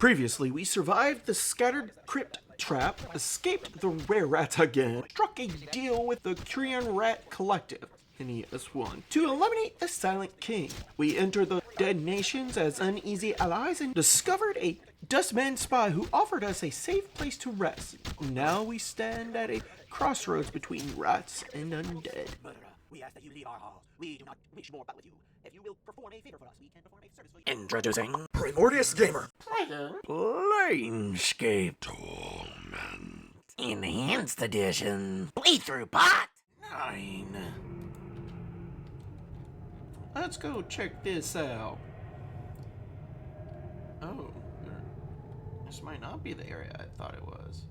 Previously, we survived the scattered crypt trap, escaped the rare rats again, struck a deal with the Korean Rat Collective, NES1, to eliminate the Silent King. We entered the Dead Nations as uneasy allies and discovered a Dustman spy who offered us a safe place to rest. Now we stand at a crossroads between rats and undead. We ask that you leave our hall. We do not wish more battle with you. If you will perform a favor for us, we can perform a service for you. Introducing Primordius Gamer. Planescape. Torment. Enhanced Edition. Playthrough Pot. 9. Let's go check this out. Oh, this might not be the area I thought it was.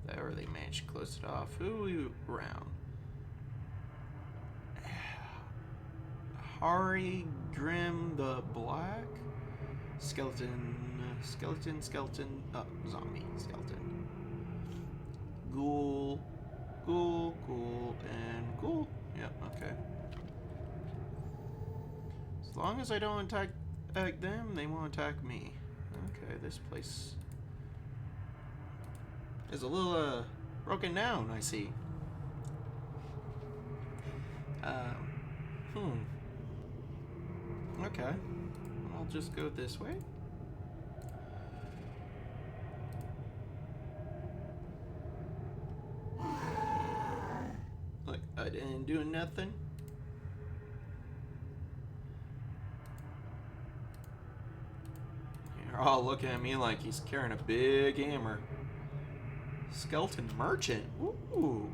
That where they managed to close it off. Who are we around? Hargrimm the Bleak? Skeleton, zombie, skeleton. Ghoul, and ghoul. Yep, okay. As long as I don't attack them, they won't attack me. Okay, this place is a little broken down, I see. Okay, I'll just go this way. Look, I didn't do nothing. You're all looking at me like he's carrying a big hammer. Skeleton merchant. Ooh.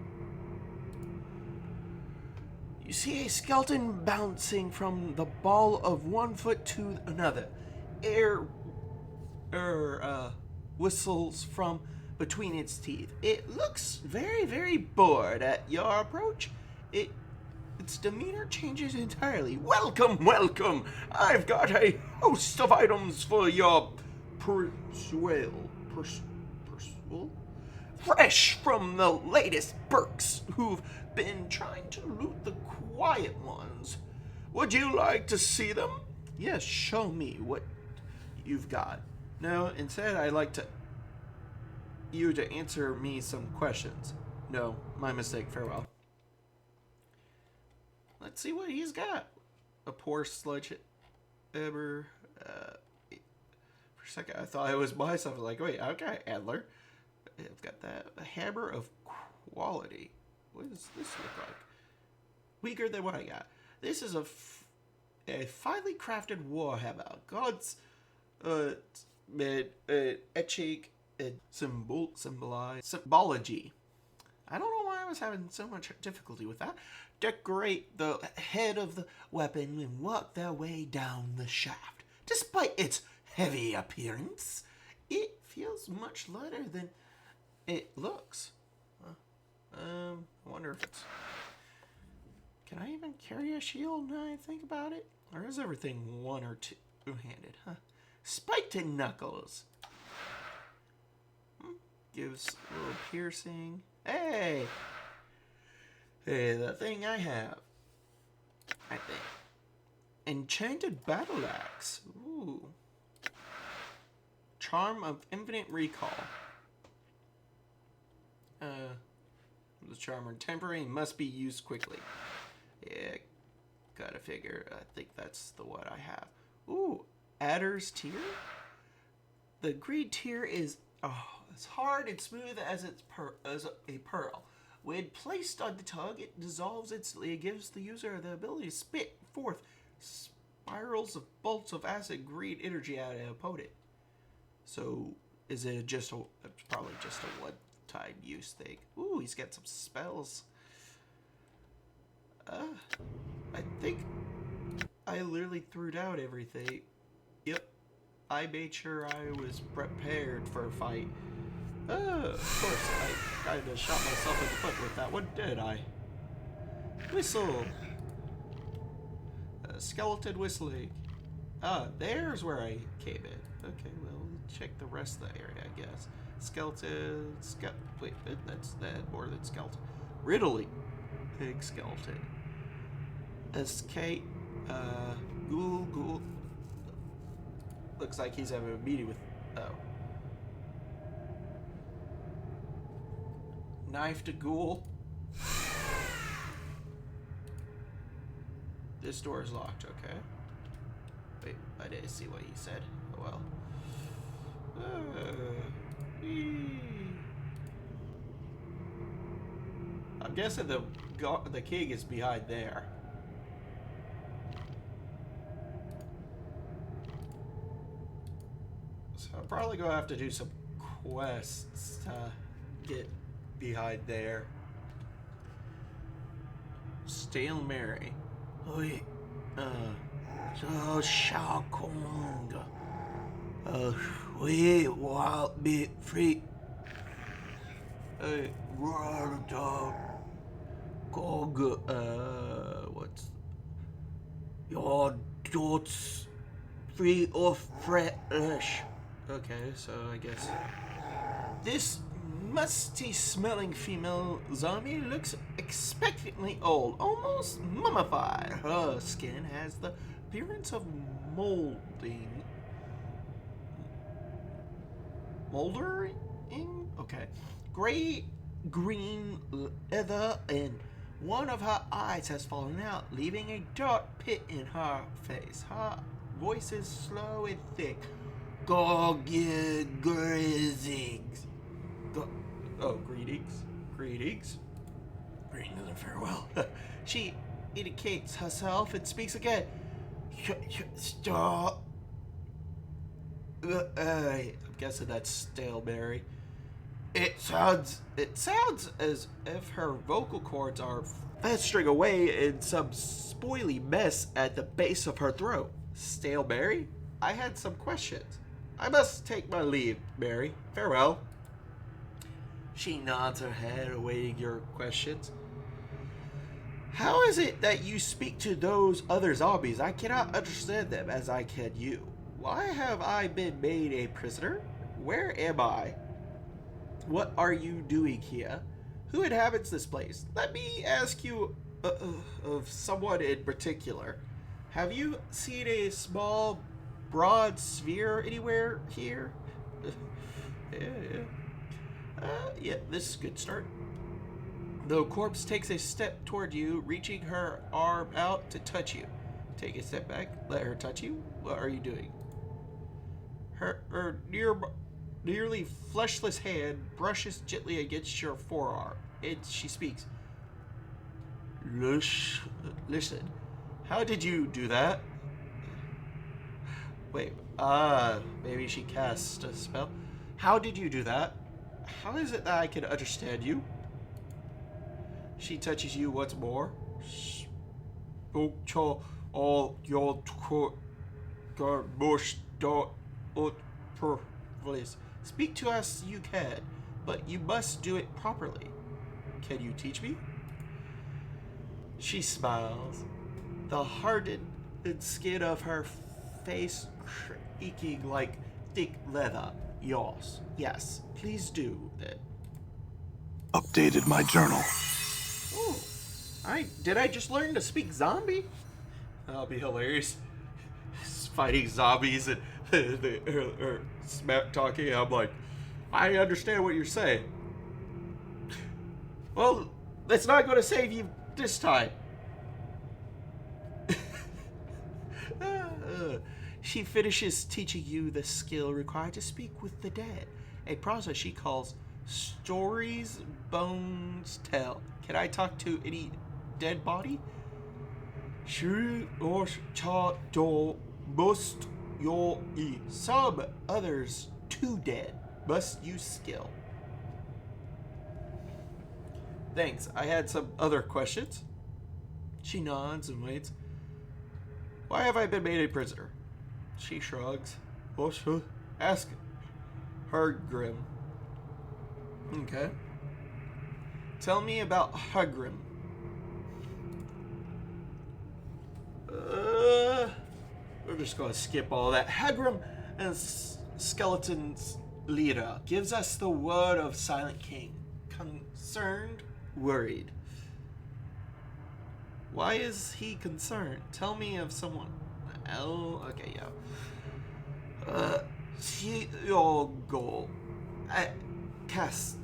You see a skeleton bouncing from the ball of 1 foot to another. Air whistles from between its teeth. It looks very, very bored at your approach. Its demeanor changes entirely. Welcome, welcome! I've got a host of items for your persual. Fresh from the latest Burks who've been trying to loot the quiet ones. Would you like to see them? Yes, show me what you've got. No, instead I'd like you to answer me some questions. No, my mistake, farewell. Let's see what he's got. A poor sludge ever. For a second I thought it was myself. I was like, wait, okay, Adler. I've got that. A hammer of quality. What does this look like? Weaker than what I got. This is a finely crafted warhammer. God's etching and symbology. I don't know why I was having so much difficulty with that. Decorate the head of the weapon and walk their way down the shaft. Despite its heavy appearance, it feels much lighter than it looks. I wonder if it's... Can I even carry a shield now I think about it? Or is everything one or two-handed, huh? Spiked knuckles. Gives a little piercing. Hey! Hey, the thing I have. I think. Enchanted battle axe. Ooh. Charm of infinite recall. The charmer temporary must be used quickly. Yeah, gotta figure. I think that's the what I have. Ooh, Adder's Tear? The greed tear is as hard and smooth as a pearl. When placed on the tongue, it dissolves instantly and gives the user the ability to spit forth spirals of bolts of acid greed energy at an opponent. So, is it just probably just a one-time use thing? Ooh, he's got some spells. I think I literally threw out everything. Yep, I made sure I was prepared for a fight. Of course, I kind of shot myself in the foot with that one, did I? Whistle! Skeleton whistling. There's where I came in. Okay, well, check the rest of the area, I guess. Skeleton, wait, that's more than skeleton. Riddling. Big skeleton. Escape, ghoul. Looks like he's having a meeting with, Knife to ghoul. This door is locked, okay. Wait, I didn't see what he said. Oh well. I'm guessing the king is behind there. So I'm probably gonna have to do some quests to get behind there. Stale Mary. Oi, so Shakong. We will be free. World of Gog, what's your thoughts free of flesh? Okay, so I guess this musty smelling female zombie looks expectantly old, almost mummified. Her skin has the appearance of moldering. Moldering? Okay. Gray-green leather, and one of her eyes has fallen out, leaving a dark pit in her face. Her voice is slow and thick. Greetings. Greetings. Greetings and farewell. She indicates herself and speaks again. Stop. I'm guessing that's Stale Mary. It sounds as if her vocal cords are festering away in some spoily mess at the base of her throat. Stale Mary? I had some questions. I must take my leave, Mary. Farewell. She nods her head, awaiting your questions. How is it that you speak to those other zombies? I cannot understand them as I can you. Why have I been made a prisoner? Where am I? What are you doing here? Who inhabits this place? Let me ask you of someone in particular. Have you seen a small, broad sphere anywhere here? Yeah, this is a good start. The corpse takes a step toward you, reaching her arm out to touch you. Take a step back. Let her touch you. What are you doing? Her nearly fleshless hand brushes gently against your forearm, and she speaks. Listen, how did you do that? Wait, maybe she cast a spell. How did you do that? How is it that I can understand you? She touches you once more. Speak to us you can, but you must do it properly. Can you teach me? She smiles, the hardened skin of her face creaking like thick leather. Yes, please do then. Updated my journal. Ooh, did I just learn to speak zombie? That'll be hilarious. Fighting zombies and they're smack talking. I'm like, I understand what you're saying. Well, that's not going to save you this time. She finishes teaching you the skill required to speak with the dead, a process she calls stories bones tell. Can I talk to any dead body? Some others too dead. Must use skill. Thanks. I had some other questions. She nods and waits. Why have I been made a prisoner? She shrugs. Ask Hargrimm. Okay. Tell me about Hargrimm. We're just going to skip all that. Hargrimm and Skeleton's leader gives us the word of Silent King. Concerned, worried. Why is he concerned? Tell me of someone. Oh, okay, yeah. Soego. Acaste.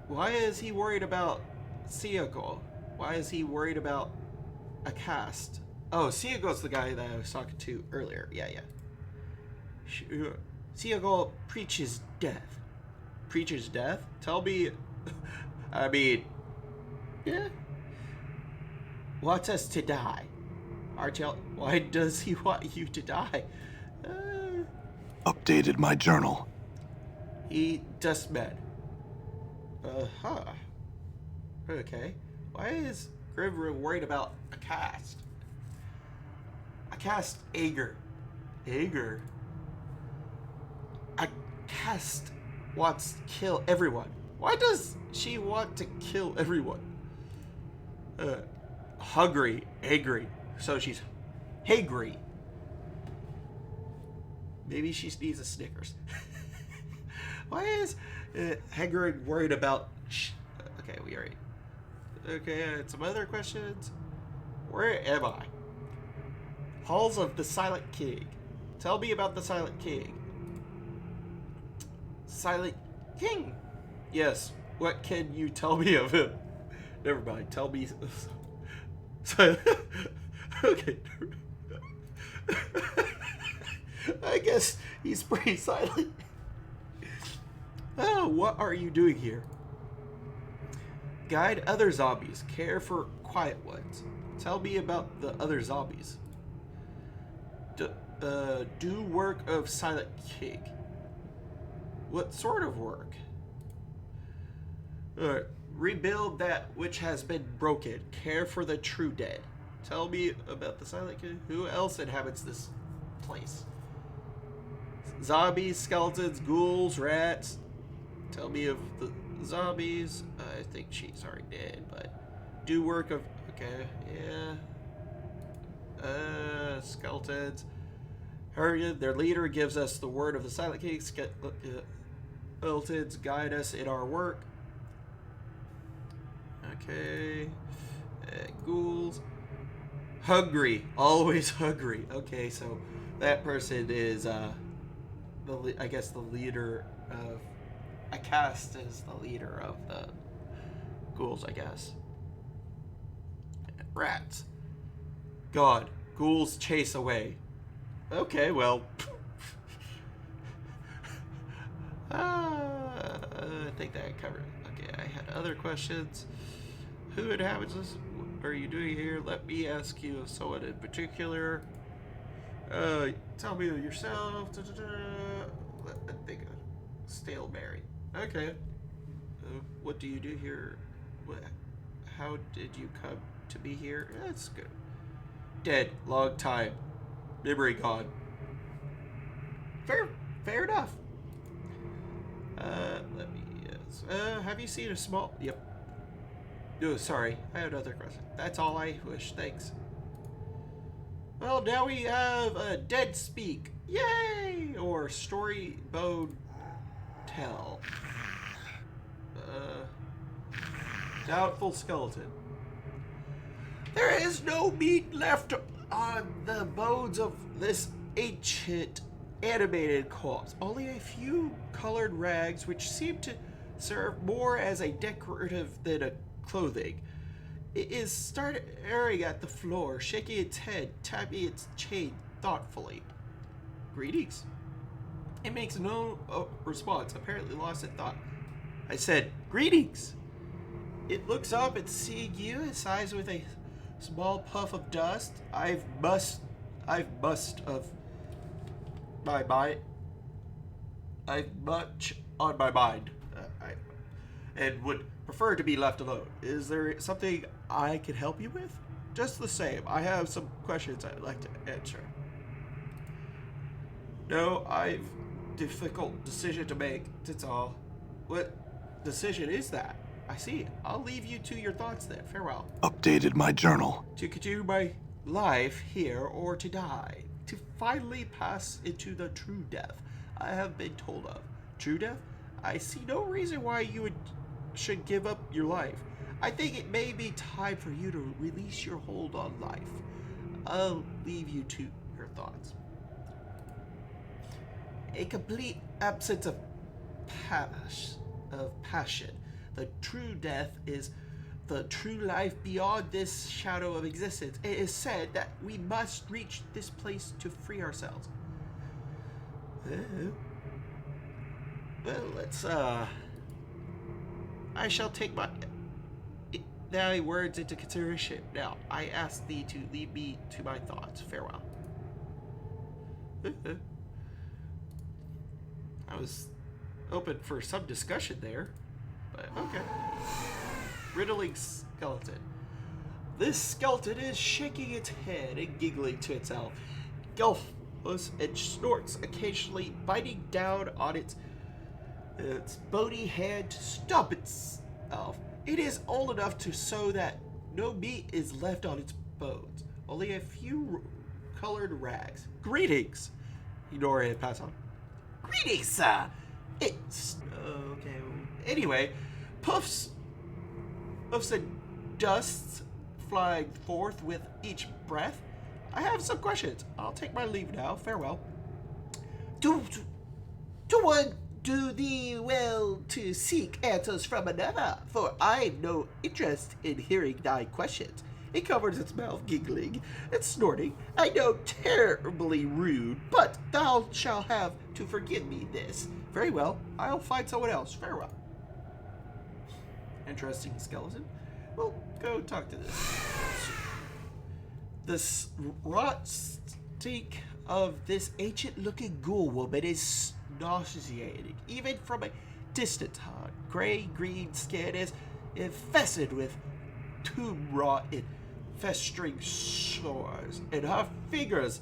Why is he worried about Soego? Why is he worried about Acaste? Oh, Siego's the guy that I was talking to earlier. Yeah. Soego preaches death. Preaches death? Tell me... I mean... Yeah. Wants us to die. Archel, why does he want you to die? Updated my journal. He just met. Uh-huh. Okay. Why is Griver worried about Acaste? Acaste Ager. Ager. Acaste wants to kill everyone. Why does she want to kill everyone? Hungry. Angry. So she's hangry. Maybe she needs a Snickers. Why is Hagrid worried about... Okay, we already... Okay, some other questions. Where am I? Halls of the Silent King. Tell me about the Silent King. Silent King? Yes. What can you tell me of him? Never mind. Tell me... Okay. I guess he's pretty silent. Oh, what are you doing here? Guide other zombies. Care for quiet ones. Tell me about the other zombies. Do work of Silent King. What sort of work? Rebuild that which has been broken. Care for the true dead. Tell me about the Silent King. Who else inhabits this place? Zombies, skeletons, ghouls, rats. Tell me of the zombies. I think she's already dead, but do work of... Okay, yeah. Skeletons. Hargrimm, their leader, gives us the word of the Silent King. Skeletons guide us in our work. Okay. Ghouls. Hungry. Always hungry. Okay, so that person is, I guess the leader of... Acaste is the leader of the ghouls, I guess. Rats. God. Ghouls chase away. Okay, well... I think that covered it. Okay, I had other questions. Who inhabits this? What are you doing here? Let me ask you of someone in particular. Tell me yourself. I think Staleberry. Okay. What do you do here? How did you come to be here? That's good. Dead. Long time. Memory gone. Fair enough. Let me... have you seen a small... Yep. Oh, sorry. I had another question. That's all I wish. Thanks. Well, now we have a Dead Speak. Yay! Or Story Bone Tell. Doubtful Skeleton. There is no meat left on the bones of this ancient animated corpse. Only a few colored rags which seem to serve more as a decorative than a clothing. It is staring at the floor, shaking its head, tapping its chain thoughtfully. Greetings. It makes no response, apparently lost in thought. I said, greetings. It looks up and seeing you, it sighs with a small puff of dust. I've much on my mind, and would prefer to be left alone. Is there something I can help you with? Just the same, I have some questions I'd like to answer. No, I've difficult decision to make, that's all. What decision is that? I see. I'll leave you to your thoughts then. Farewell. Updated my journal. To continue my life here or to die. To finally pass into the true death I have been told of. True death? I see no reason why you should give up your life. I think it may be time for you to release your hold on life. I'll leave you to your thoughts. A complete absence of passion. The true death is the true life beyond this shadow of existence. It is said that we must reach this place to free ourselves. Well, let's, I shall take thy words into consideration. Now, I ask thee to lead me to my thoughts. Farewell. I was open for some discussion there, but okay. Riddling skeleton. This skeleton is shaking its head and giggling to itself. Gulfless and snorts, occasionally biting down on its bony hand to stop itself. It is old enough to so that no meat is left on its bones, only a few colored rags. Greetings! Ignore it, pass on. Greetings, sir! It's... okay. Anyway, puffs and dusts flying forth with each breath. I have some questions. I'll take my leave now. Farewell. To one do thee well to seek answers from another, for I've no interest in hearing thy questions. It covers its mouth, giggling and snorting. I know, terribly rude, but thou shalt have to forgive me this. Very well, I'll find someone else. Farewell. Interesting skeleton. Well, go talk to this rot stink of this ancient-looking ghoul woman is nauseating, even from a distant. Gray-green skin is infested with tomb rot and festering sores, and her fingers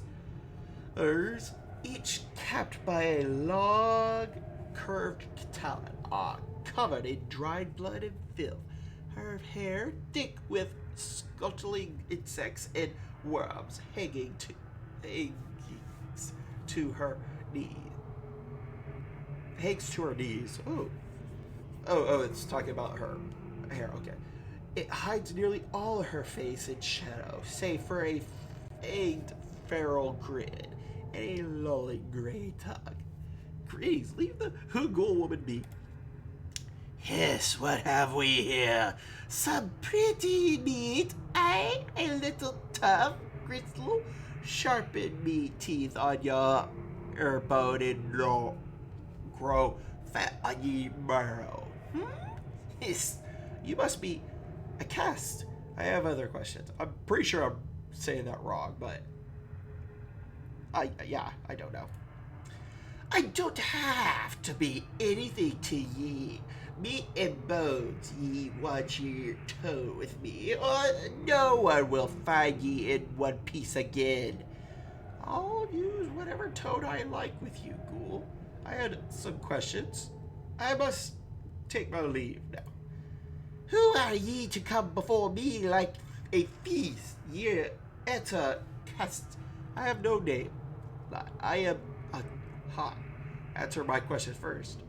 are each capped by a long, curved talon, are covered in dried blood and filth. Her hair, thick with scuttling insects and worms, hangs to her knees. Oh, it's talking about her hair. Okay. It hides nearly all of her face in shadow, save for a fanged feral grin and a lolling gray tongue. Greetings, leave the ghoul woman be. Yes, what have we here? Some pretty meat, eh? A little tough, gristle, sharpen me teeth on your bone and grow fat on ye marrow. Yes, you must be Acaste. I have other questions. I'm pretty sure I'm saying that wrong, but I don't know. I don't have to be anything to ye. Meat and bones, ye want your toe with me, or no one will find ye in one piece again. I'll use whatever tone I like with you, ghoul. I had some questions. I must take my leave now. Who are ye to come before me like a feast? Ye enter cast. I have no name. I am a hot. Answer my questions first.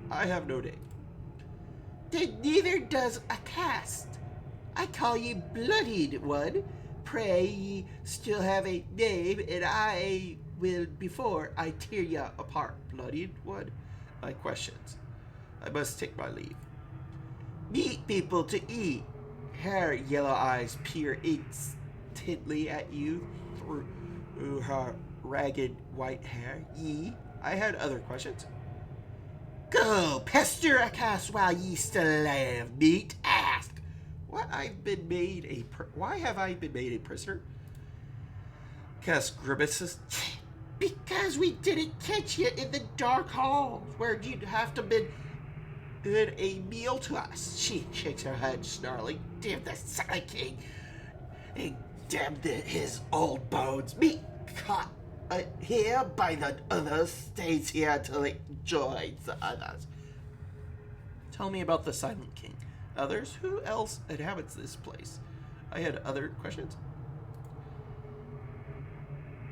I have no name. Then neither does Acaste. I call ye Bloodied One. Pray ye still have a name, and I will before I tear ya apart. Bloodied One. My questions. I must take my leave. Meat people to eat. Her yellow eyes peer intently at you through her ragged white hair. Ye. I had other questions. Go, pester Acaste while ye still have meat. Ask. Why have I been made a prisoner? Acaste grimaces. Because we didn't catch you in the dark halls, where you'd have to been a meal to us. She shakes her head, snarling. Damn the Silent King. And damn his old bones. Me caught here by the others stays here till it joins the others. Tell me about the Silent King. Others? Who else inhabits this place? I had other questions.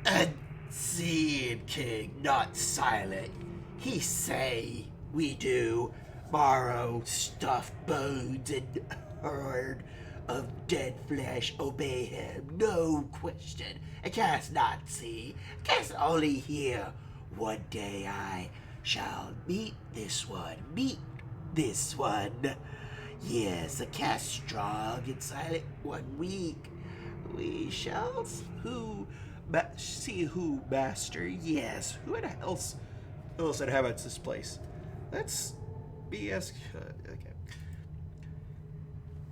Unseen King, not silent. He say we do borrow stuffed bones and herd of dead flesh, obey him, no question. I cast not see, cast only hear. One day I shall meet this one, meet this one. Yes, Acaste strong and silent 1 week. We shall see who master. Yes, Who else inhabits this place? Let's be as... okay.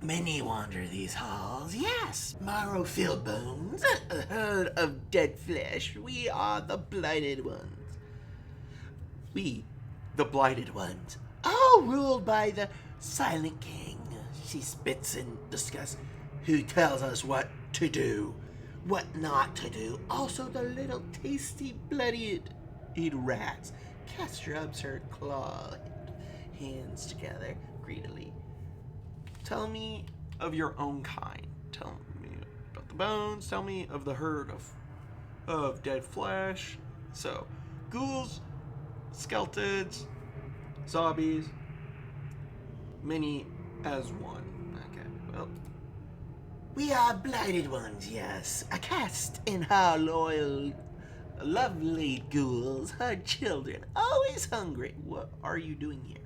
many wander these halls. Yes, marrow-filled bones, a herd of dead flesh. We are the blighted ones. We, the blighted ones, all ruled by the Silent King. She spits in disgust. Who tells us what to do, what not to do. Also the little tasty bloodied rats. Cass rubs her clawed hands together greedily. Tell me of your own kind. Tell me about the bones. Tell me of the herd of dead flesh. So, ghouls, skeletons, zombies, many as one. Okay, well. We are blighted ones, yes. Acaste and her loyal, lovely ghouls, her children, always hungry. What are you doing here?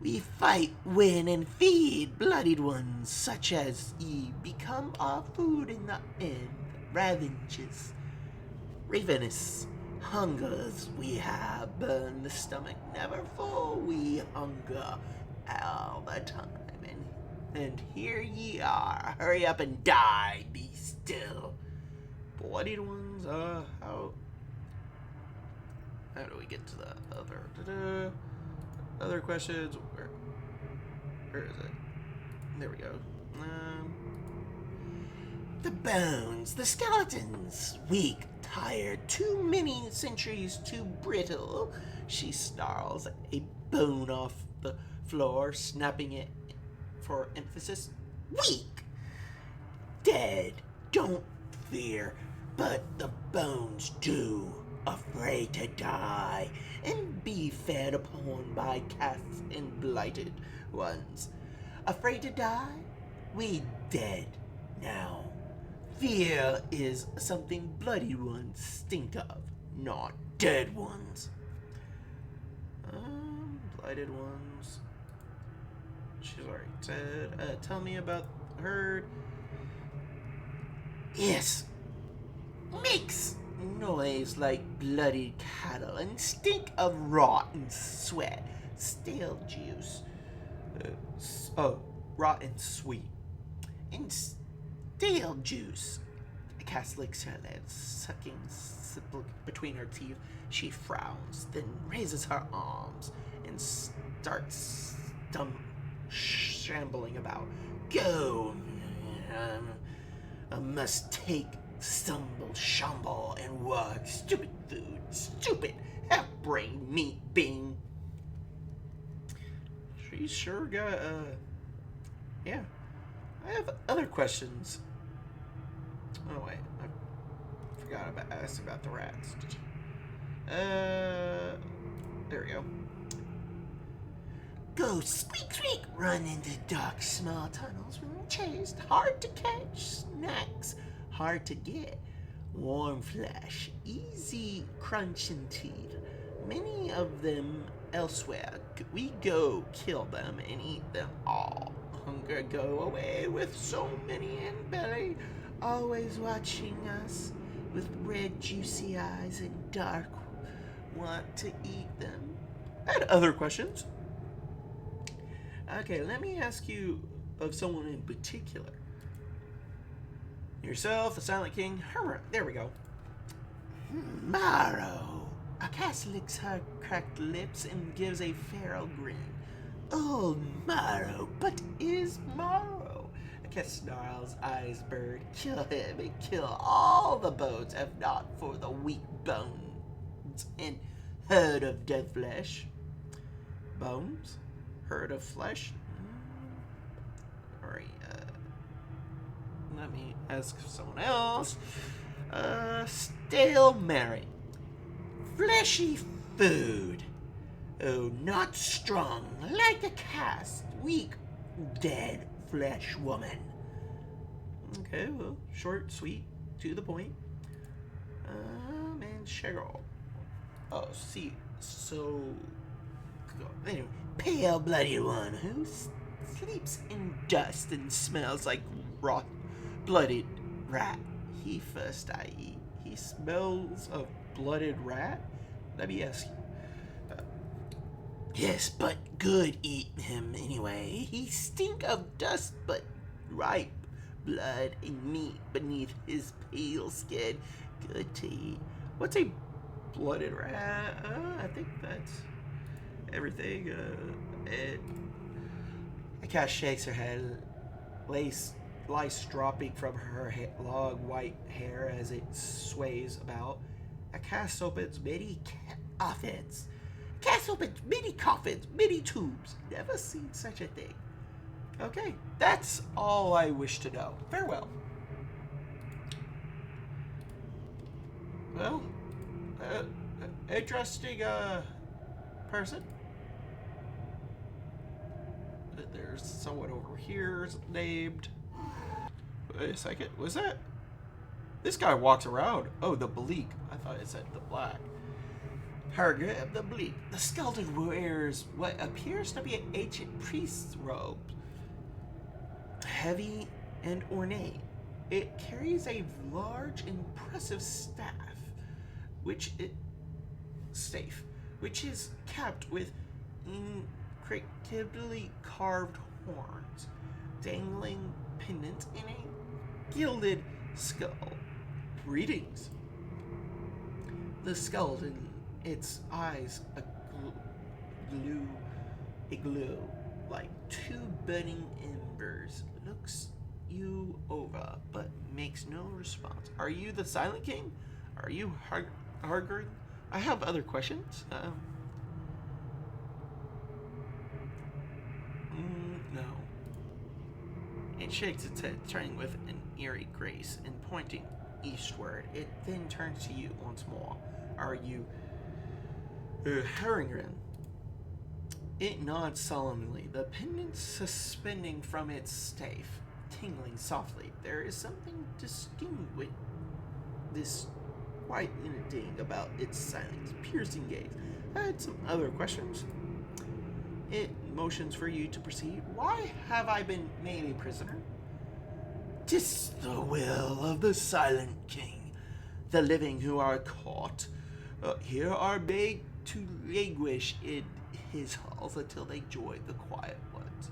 We fight, win, and feed bloodied ones, such as ye become our food in the end. Ravenous hungers we have, burn the stomach, never full. We hunger all the time. And here ye are. Hurry up and die. Be still. Bloodied ones, how do we get to the other questions? Where is it? There we go. The bones, the skeletons, weak, tired, too many centuries too brittle. She snarls a bone off the floor, snapping it for emphasis. Weak, dead, don't fear, but the bones do. Afraid to die and be fed upon by cats and blighted ones. Afraid to die? We dead now. Fear is something bloody ones stink of, not dead ones. Blighted ones. She's already said. Tell me about the herd. Yes. Makes noise like bloody cattle and stink of rotten sweat, stale juice. Rotten sweet. And stale juice. Cass licks her lips, sucking between her teeth. She frowns, then raises her arms and starts shambling about. Go. I must take, stumble, shamble, and work. Stupid food. Stupid half-brain meat being. She sure got, yeah. I have other questions. Oh, wait. I forgot asked about the rats. There we go. Go squeak, squeak, run into dark, small tunnels when chased. Hard to catch, snacks, hard to get. Warm flesh, easy crunching teeth. Many of them elsewhere. We go kill them and eat them all. Hunger go away with so many in belly, always watching us with red juicy eyes and dark want to eat them. I had other questions. Okay, let me ask you of someone in particular. Yourself, the Silent King, Hargrimm. There we go. Marrow. Acaste licks her cracked lips and gives a feral grin. Oh, Marrow, but is Marrow? Acaste snarls, eyes bird. Kill him and kill all the bones, if not for the weak bones and herd of dead flesh. Bones? Herd of flesh? Alright, let me ask someone else. Stale marry. Fleshy food. Oh, not strong, like Acaste. Weak, dead flesh woman. Okay, well, short, sweet, to the point. And Cheryl. Oh, see, so Anyway, pale-blooded one who sleeps in dust and smells like blooded rat. He first I eat. He smells of blooded rat? Let me ask you. Yes, but good eat him anyway. He stink of dust, but ripe blood and meat beneath his pale skin. Good to eat. What's a blooded rat? I think that's everything. Acaste shakes her head, lice dropping from her long white hair as it sways about. Acaste opens many coffins. Acaste opens many coffins, many tombs. Never seen such a thing. Okay, that's all I wish to know. Farewell. Well, interesting person. There's someone over here named... Wait a second, was that? This guy walks around. Oh, the Bleak. I thought it said the Black. Hargrimm the Bleak. The skeleton wears what appears to be an ancient priest's robe. Heavy and ornate. It carries a large, impressive staff, which is capped with incredibly carved horns, dangling pendant in a gilded skull. Greetings. The skeleton, its eyes aglow like two burning embers, looks you over but makes no response. Are you the Silent King? Are you Hargrimm? I have other questions. No. It shakes its head, turning with an eerie grace and pointing eastward. It then turns to you once more. Are you Hargrimm? It nods solemnly, the pendant suspending from its staff, tingling softly. There is something distinguished, disquieting about its silence, piercing gaze. I had some other questions. It motions for you to proceed. Why have I been made a prisoner? 'Tis the will of the Silent King. The living who are caught here are made to languish in his halls until they join the quiet ones.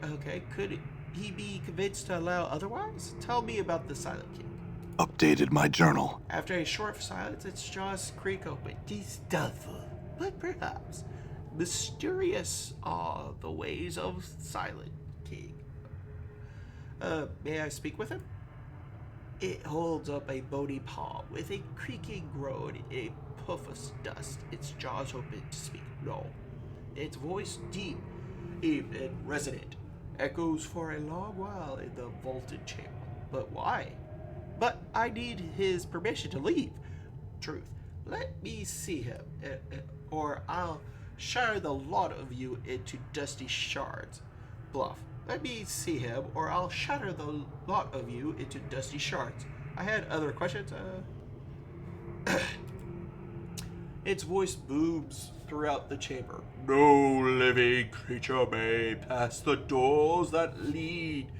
Okay, could he be convinced to allow otherwise? Tell me about the Silent King. Updated my journal. After a short silence, its jaws creak open. 'Tis doubtful, but perhaps mysterious are the ways of Silent King. May I speak with him? It holds up a bony palm with a creaking groan, a puff of dust. Its jaws open to speak. No. Its voice, deep, and resonant, echoes for a long while in the vaulted chamber. But why? But I need his permission to leave. Truth. Let me see him, or I'll shatter the lot of you into dusty shards. Bluff. Let me see him, or I'll shatter the lot of you into dusty shards. I had other questions. Its voice booms throughout the chamber. No living creature may pass the doors that lead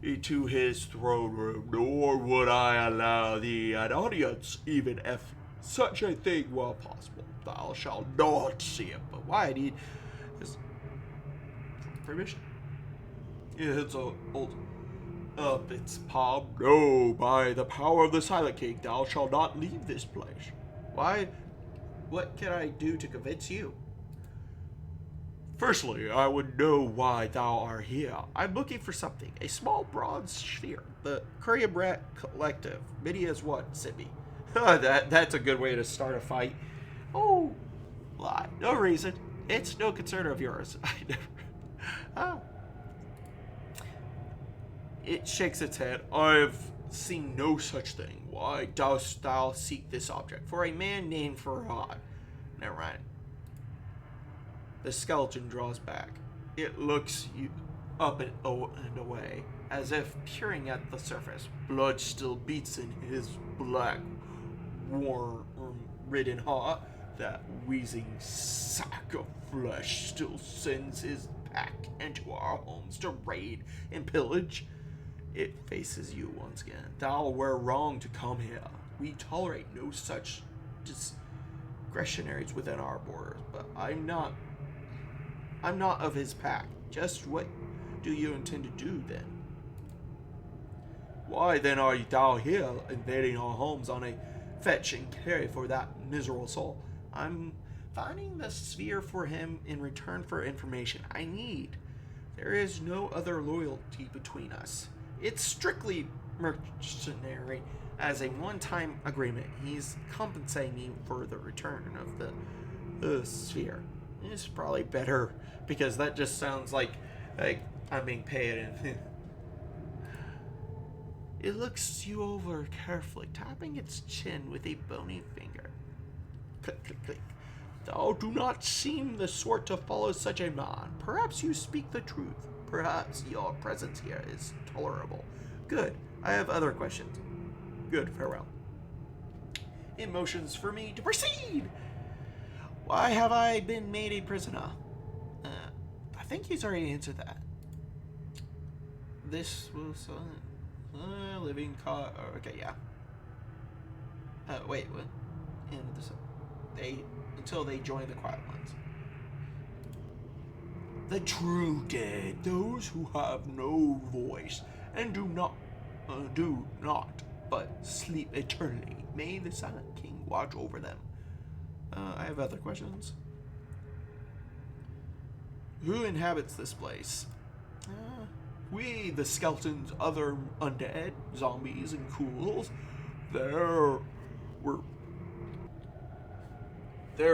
into his throne room, nor would I allow thee an audience, even if such a thing were possible. Thou shalt not see him. But why I need his permission? It's up its palm. No, by the power of the Silent King, thou shalt not leave this place. Why? What can I do to convince you? Firstly, I would know why thou art here. I'm looking for something. A small bronze sphere. The Curry Rat Collective. Many as one sent me. That's a good way to start a fight. Oh, lie. No reason. It's no concern of yours. I never... It shakes its head. I've seen no such thing. Why dost thou seek this object? For a man named Farhad. Never mind. The skeleton draws back. It looks you up and away, as if peering at the surface. Blood still beats in his black, worm-ridden heart. That wheezing sack of flesh still sends his pack into our homes to raid and pillage. It faces you once again. Thou were wrong to come here. We tolerate no such discretionaries within our borders, but I'm not of his pack. Just what do you intend to do then? Why then are thou here invading our homes on a fetch and carry for that miserable soul? I'm finding the sphere for him in return for information I need. There is no other loyalty between us. It's strictly mercenary as a one-time agreement. He's compensating me for the return of the sphere. It's probably better because that just sounds like I'm being paid. And it looks you over carefully, tapping its chin with a bony finger. Click, click, click. Thou do not seem the sort to follow such a man. Perhaps you speak the truth. Perhaps your presence here is tolerable. Good. I have other questions. Good. Farewell. It motions for me to proceed. Why have I been made a prisoner? I think he's already answered that. This was living car. Okay, yeah. Wait, what? And this, until they join the quiet ones. The true dead, those who have no voice and do not but sleep eternally. May the Silent King watch over them. I have other questions. Who inhabits this place? We, the skeletons, other undead, zombies, and ghouls. There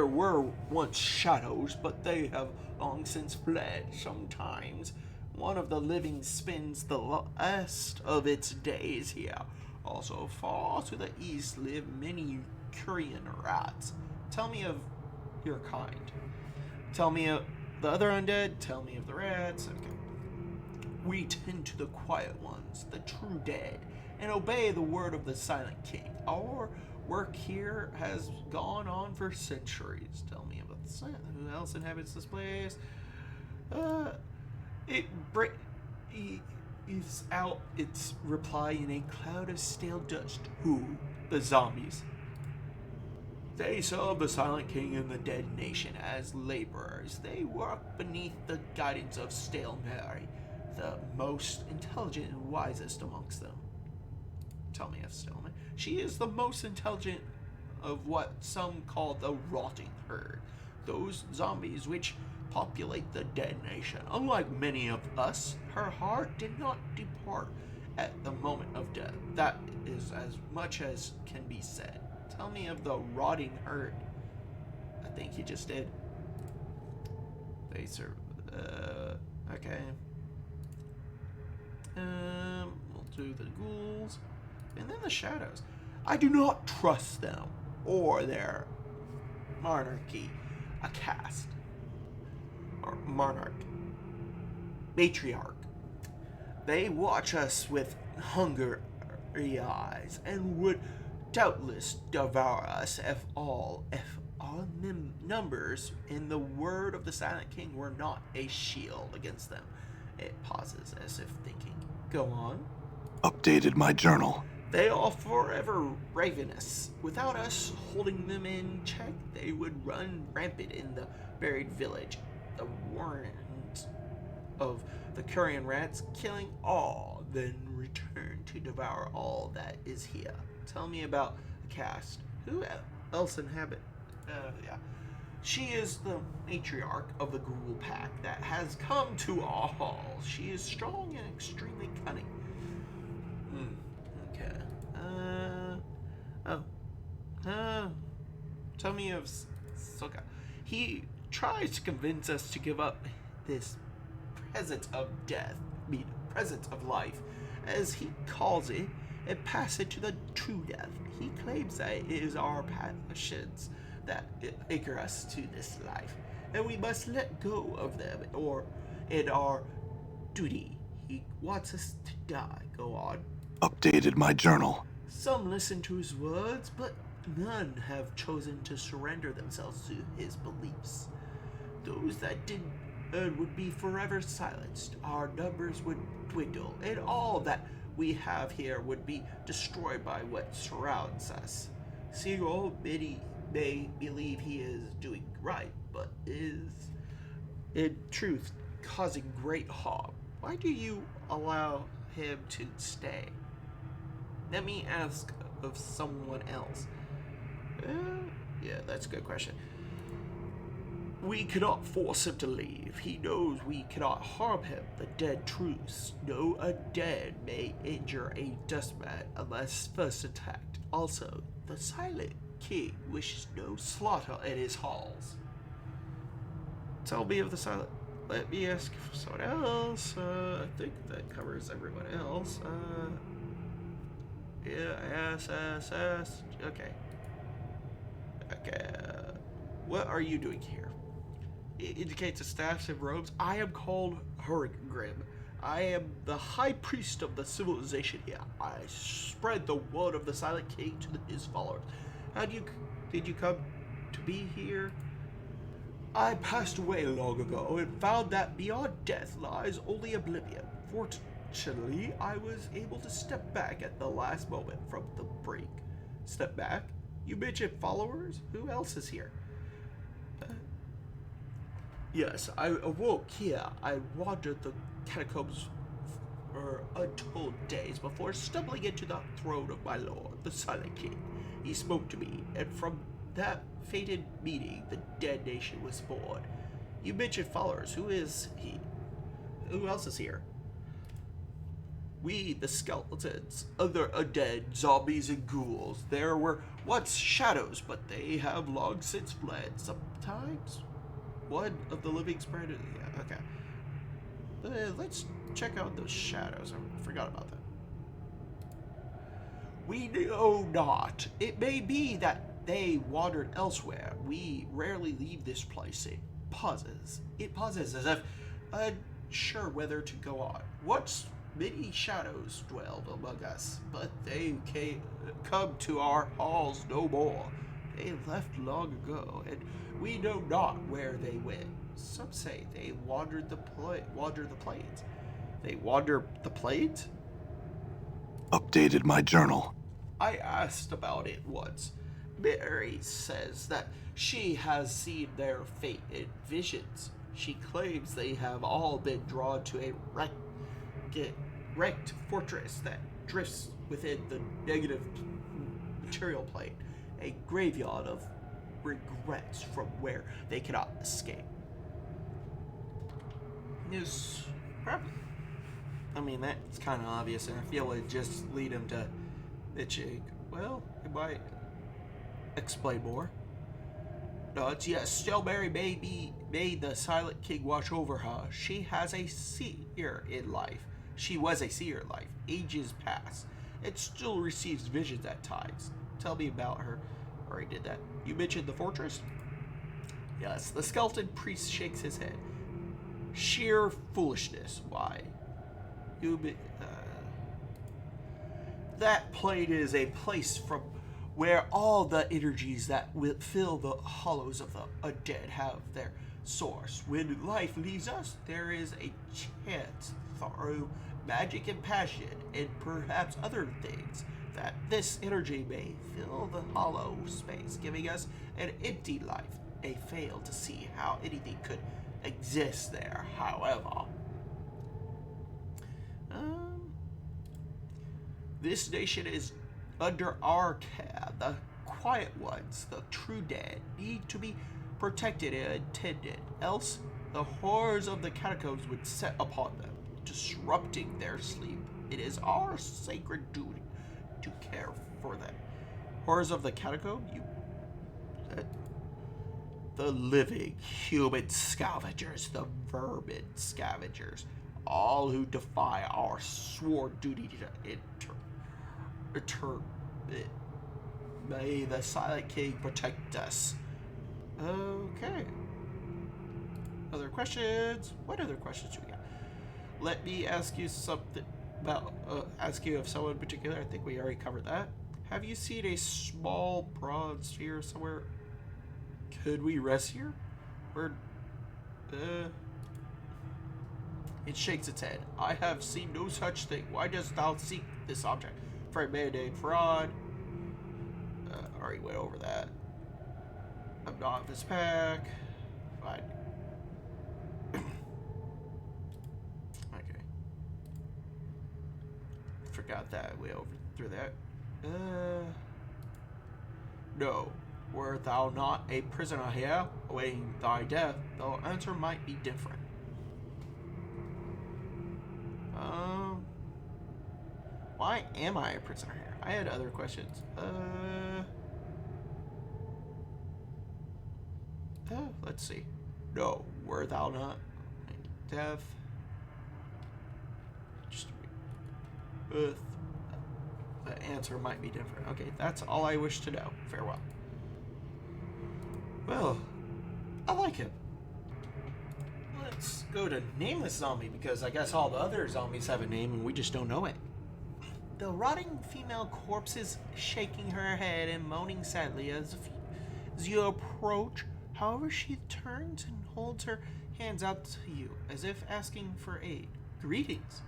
were once shadows, but they have long since fled. Sometimes one of the living spends the last of its days here. Also, far to the east live many Curian rats. Tell me of your kind. Tell me of the other undead. Tell me of the rats. Okay. We tend to the quiet ones, the true dead, and obey the word of the Silent King. Our work here has gone on for centuries. Tell me about the Silent. Who else inhabits this place? It breathes out its reply in a cloud of stale dust. Who? The zombies. They serve the Silent King and the Dead Nation as laborers. They work beneath the guidance of Stale Mary, the most intelligent and wisest amongst them. Tell me of Stale Mary. She is the most intelligent of what some call the rotting herd, those zombies which populate the Dead Nation. Unlike many of us, her heart did not depart at the moment of death. That is as much as can be said. Tell me of the rotting herd. I think you just did. They serve. Okay. We'll do the ghouls. And then the shadows. I do not trust them or their monarchy. Acaste. Or monarch. Matriarch. They watch us with hungry eyes and would doubtless devour us if our numbers in the word of the Silent King were not a shield against them. It pauses as if thinking. Go on. Updated my journal. They are forever ravenous. Without us holding them in check, they would run rampant in the buried village. The warrant of the Curian rats, killing all, then return to devour all that is here. Tell me about Acaste. Who else inhabit? Yeah. She is the matriarch of the ghoul pack that has come to our halls. She is strong and extremely cunning. Okay. Tell me of Soega. He tries to convince us to give up this presence of death, presence of life, as he calls it, and pass it to the true death. He claims that it is our passions that anchor us to this life, and we must let go of them, or in our duty. He wants us to die. Go on. Updated my journal. Some listen to his words, but none have chosen to surrender themselves to his beliefs. Those that did would be forever silenced. Our numbers would dwindle, and all that we have here would be destroyed by what surrounds us. Soego may believe he is doing right, but is, in truth, causing great harm. Why do you allow him to stay? Let me ask of someone else. Yeah, that's a good question. We cannot force him to leave. He knows we cannot harm him. The dead truths. No undead may injure a dustman unless first attacked. Also, the Silent King wishes no slaughter in his halls. Tell me of the Silent... Let me ask for someone else. I think that covers everyone else. Yeah, yes. Okay. What are you doing here? It indicates a staff in robes. I am called Hargrimm. I am the high priest of the civilization here. I spread the word of the Silent King to his followers. Did you come to be here? I passed away long ago and found that beyond death lies only oblivion. Fortunately, I was able to step back at the last moment from the brink. Step back? You mentioned followers? Who else is here? Yes, I awoke here. I wandered the catacombs for untold days before stumbling into the throne of my lord, the Silent King. He spoke to me, and from that fated meeting, the dead nation was born. You mentioned followers. Who is he? Who else is here? We, the skeletons, other undead, zombies, and ghouls. There were once shadows, but they have long since fled. Sometimes one of the living spread. Yeah, okay. Let's check out those shadows. I forgot about that. We know not. It may be that they wandered elsewhere. We rarely leave this place. It pauses. It pauses as if unsure whether to go on. Once many shadows dwelled among us, but they come to our halls no more. They left long ago, and we know not where they went. Some say they wandered the plains. They wander the plains? Updated my journal. I asked about it once. Mary says that she has seen their fate in visions. She claims they have all been drawn to a wrecked fortress that drifts within the negative material plane, a graveyard of regrets from where they cannot escape. Yes, probably. I mean, that's kind of obvious, and I feel it just lead him to bitching. Well, it might explain more. No, it's yes. Still, Mary made the Silent King watch over her. She has a seer in life. She was a seer in life. Ages pass. It still receives visions at times. Tell me about her. Already did that. You mentioned the fortress? Yes. The skeleton priest shakes his head. Sheer foolishness. Why? That plane is a place from where all the energies that will fill the hollows of the undead have their source. When life leaves us, there is a chance through magic and passion and perhaps other things that this energy may fill the hollow space, giving us an empty life. They fail to see how anything could exist there, however. This nation is under our care. The quiet ones, the true dead, need to be protected and tended, else the horrors of the catacombs would set upon them, disrupting their sleep. It is our sacred duty to care for them. Horrors of the catacomb? The living human scavengers, the vermin scavengers, all who defy our sworn duty to may the Silent King protect us. Okay. Other questions? What other questions do we got? Let me ask you something about, ask you of someone in particular. I think we already covered that. Have you seen a small, broad sphere somewhere? Could we rest here? Where, It shakes its head. I have seen no such thing. Why dost thou seek this object? For a mandate fraud. Already went over that. I'm not in this pack. Fine. Okay. Forgot that. We over through that. No. Were thou not a prisoner here, awaiting thy death, the answer might be different. Why am I a prisoner here? I had other questions. Let's see. No, were thou not death? Just the answer might be different. Okay, that's all I wish to know. Farewell. Well, I like him. Let's go to Nameless Zombie, because I guess all the other zombies have a name and we just don't know it. The rotting female corpse is shaking her head and moaning sadly as you approach. However, she turns and holds her hands out to you as if asking for aid. Greetings.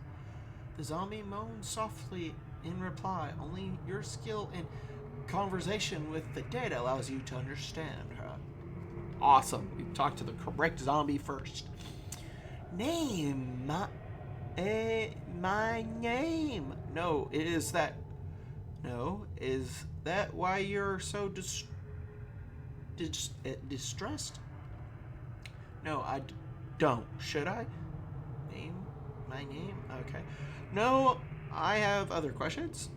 The zombie moans softly in reply. Only your skill in conversation with the dead allows you to understand her. Awesome. We talked to the correct zombie first. Name. My name. No, is that why you're so distressed? No, I don't. Should I? My name? Okay. No, I have other questions.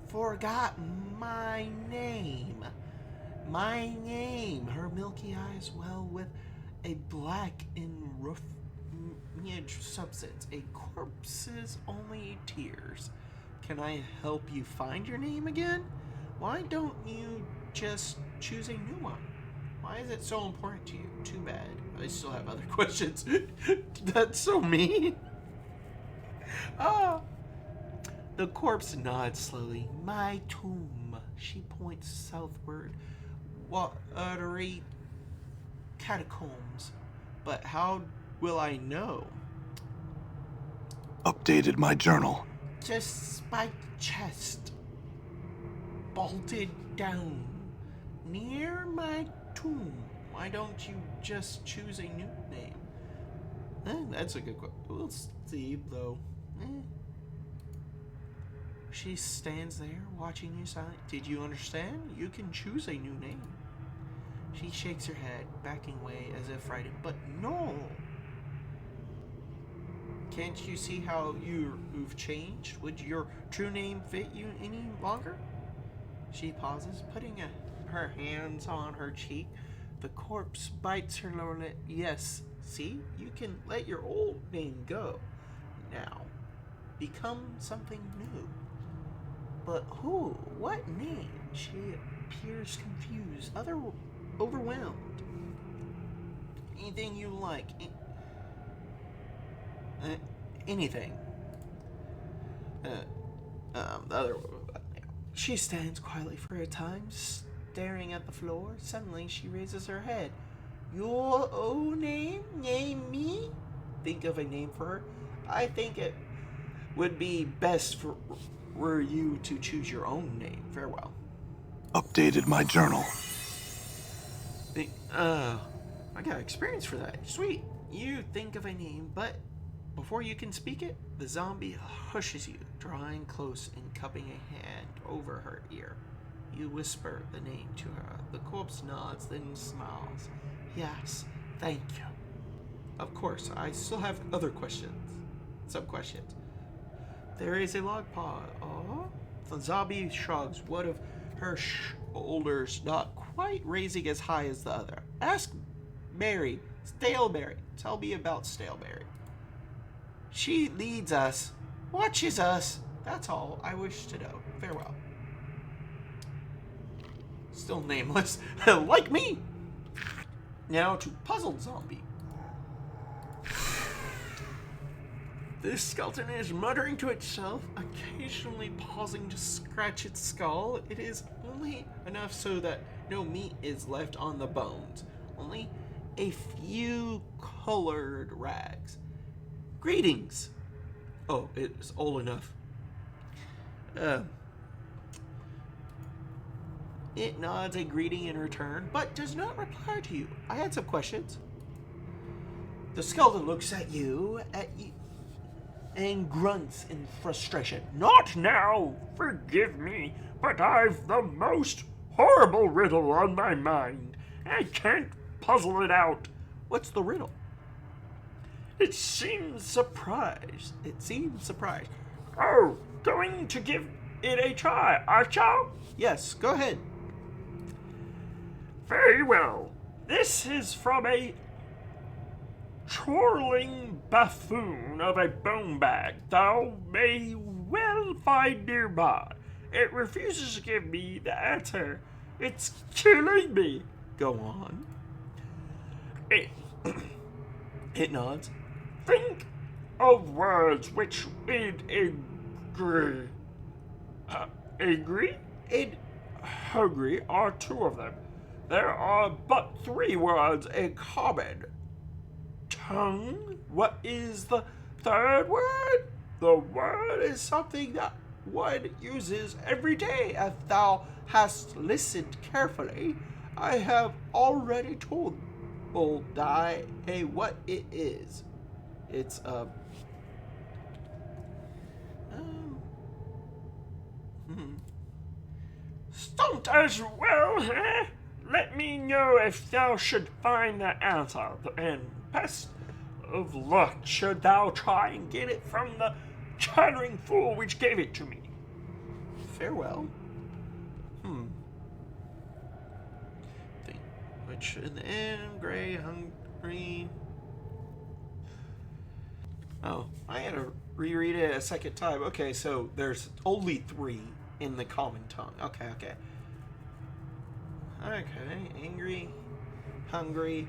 Forgot my name. My name. Her milky eyes well with a black enruffiage substance. A corpse's only tears. Can I help you find your name again? Why don't you just choose a new one? Why is it so important to you? Too bad. I still have other questions. That's so mean. The corpse nods slowly. My tomb. She points southward. Watery catacombs. But how will I know? Updated my journal. Just by chest. Bolted down. Near my tomb. Why don't you just choose a new name? That's a good question. We'll see, though. She stands there, watching you silently. Did you understand? You can choose a new name. She shakes her head, backing away as if frightened. But no! Can't you see how you've changed? Would your true name fit you any longer? She pauses, putting her hands on her cheek. The corpse bites her lower lip. Yes, see? You can let your old name go. Now, become something new. But who? What name? She appears confused, overwhelmed. Anything you like. Anything. She stands quietly for a time, staring at the floor. Suddenly, she raises her head. Your own name? Name me? Think of a name for her. I think it would be best were you to choose your own name. Farewell. Updated my journal. I got experience for that. Sweet. You think of a name, but before you can speak it, the zombie hushes you, drawing close and cupping a hand over her ear. You whisper the name to her. The corpse nods, then smiles. Yes, thank you. Of course, I still have other questions. Some questions. There is a log pod. Oh? The zombie shrugs, one of her shoulders not quite raising as high as the other. Ask Mary. Staleberry. Tell me about Staleberry. She leads us, watches us. That's all I wish to know. Farewell. Still nameless. Like me. Now to Puzzled Zombie. This skeleton is muttering to itself, occasionally pausing to scratch its skull. It is only enough so that no meat is left on the bones, only a few colored rags. Greetings. Oh, it's old enough. It nods a greeting in return, but does not reply to you. I had some questions. The skeleton looks at you, and grunts in frustration. Not now! Forgive me, but I've the most horrible riddle on my mind. I can't puzzle it out. What's the riddle? It seems surprised. Oh, going to give it a try, aren't you? Yes, go ahead. Very well. This is from a chorling buffoon of a bone bag thou may well find nearby. It refuses to give me the answer. It's killing me. Go on. It nods. Think of words which would agree. Angry and hungry are two of them. There are but three words in common. Tongue? What is the third word? The word is something that one uses every day. If thou hast listened carefully, I have already told thy what it is. It's Stumped as well, eh? Let me know if thou should find the answer, and best of luck should thou try and get it from the chattering fool which gave it to me. Farewell. Which in the end, gray, hungry. Oh, I had to reread it a second time. Okay, so there's only three in the common tongue. Okay. Okay, angry, hungry,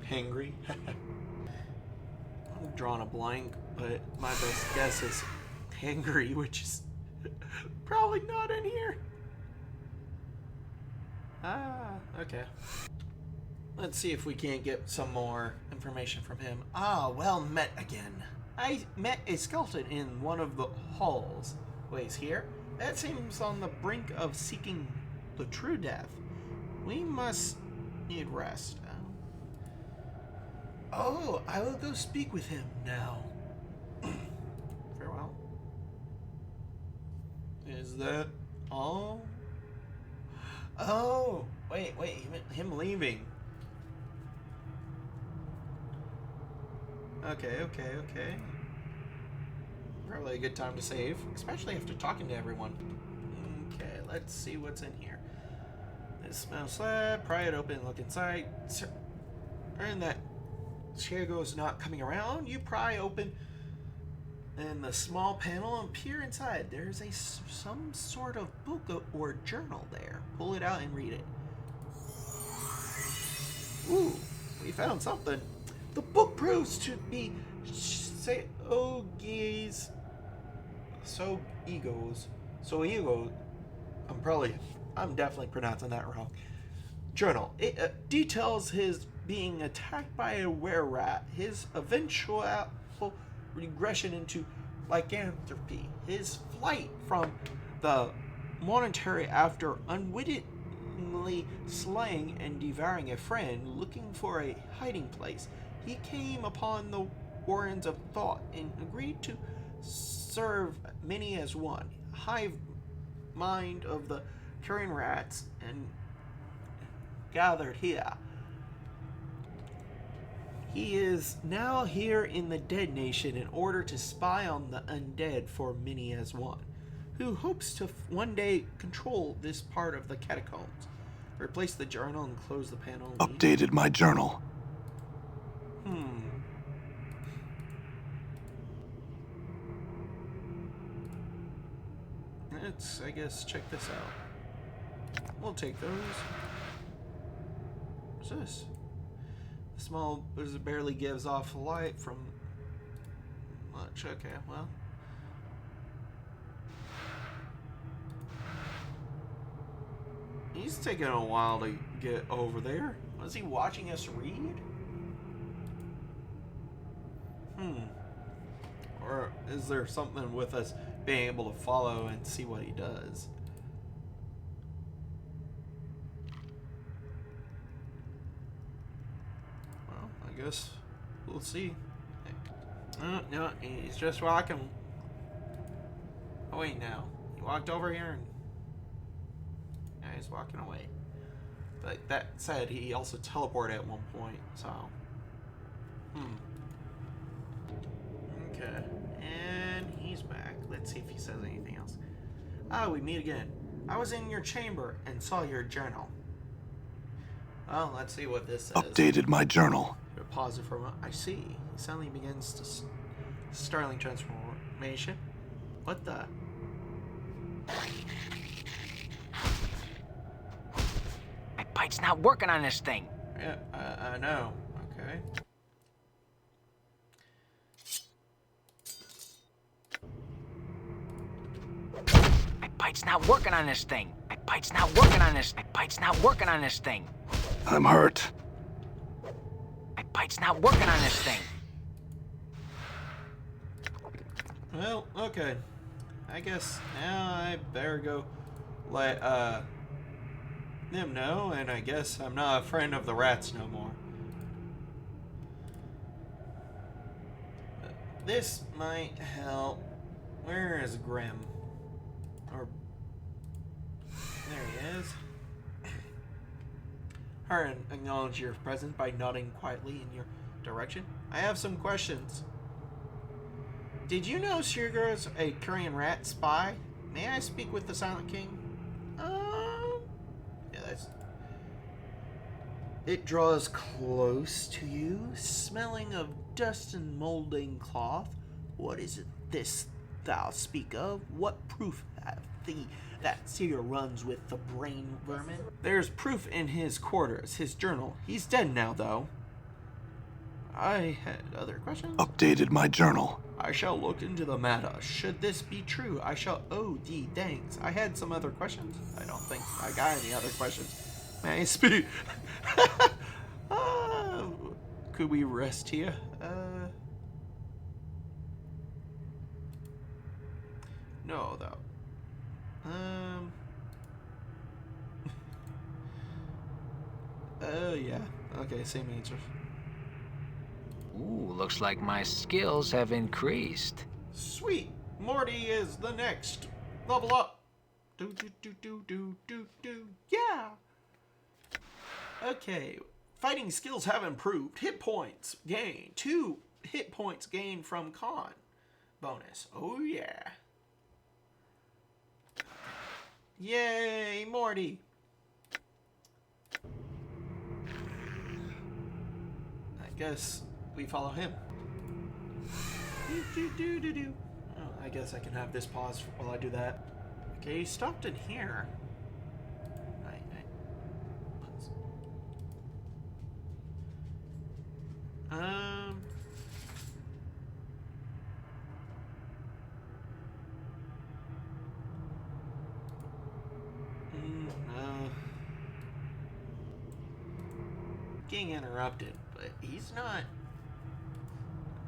hangry. I'm drawing a blank, but my best guess is hangry, which is probably not in here. Okay. Let's see if we can't get some more information from him. Well met again. I met a skeleton in one of the halls. Ways here. That seems on the brink of seeking the true death. We must need rest. I will go speak with him now. Farewell. Is that all? Oh, wait, him leaving. Okay. Probably a good time to save, especially after talking to everyone. Okay, let's see what's in here. This smell slab, pry it open, look inside. And that Soego's not coming around. You pry open and the small panel and peer inside. There's some sort of book or journal there. Pull it out and read it. Ooh, we found something. The book proves to be Soego. I'm definitely pronouncing that wrong. Journal. It details his being attacked by a were-rat, his eventual regression into lycanthropy, his flight from the monastery after unwittingly slaying and devouring a friend looking for a hiding place. He came upon the warrens of thought and agreed to serve many as one. Hive mind of the carrion rats and gathered here. He is now here in the Dead Nation in order to spy on the undead for many as one, who hopes to one day control this part of the catacombs. Replace the journal and close the panel. Updated my journal. Let's, I guess, check this out. We'll take those. What's this? The small, it barely gives off light from Ouch, okay, well. He's taking a while to get over there. Was he watching us read? Or is there something with us being able to follow and see what he does? Well, I guess we'll see. No, he's just walking. Oh wait, now he walked over here and now he's walking away. But that said, he also teleported at one point, so okay, and he's back. Let's see if he says anything else. Ah, we meet again. I was in your chamber and saw your journal. Well, let's see what this says. Updated my journal. Pause it for a moment. I see. He suddenly begins to startling transformation. What the? My bite's not working on this thing. Yeah, I know. Okay. My bite's not working on this thing. My bite's not working on this. My bite's not working on this thing. I'm hurt. My bite's not working on this thing. Well, okay. I guess now I better go let them know, and I guess I'm not a friend of the rats no more. But this might help. Where is Grimm? Or there he is. Her acknowledge your presence by nodding quietly in your direction. I have some questions. Did you know Soego's a Korean rat spy? May I speak with the Silent King? Yeah, that's... It draws close to you, smelling of dust and molding cloth. What is it this thou speak of? What proof hath thee that Soego runs with the brain vermin? There's proof in his quarters, his journal. He's dead now, though. I had other questions. Updated my journal. I shall look into the matter. Should this be true, I shall owe thee thanks. I had some other questions. I don't think I got any other questions. May I speak? Could we rest here? No, though. Yeah. Okay, same answer. Ooh, looks like my skills have increased. Sweet. Morty is the next. Level up. Do. Yeah. Okay. Fighting skills have improved. Hit points gained. 2 hit points gained from con. Bonus. Oh yeah. Yay, Morty. I guess we follow him. Oh, I guess I can have this pause while I do that. Okay, he stopped in here. No. Getting interrupted, but he's not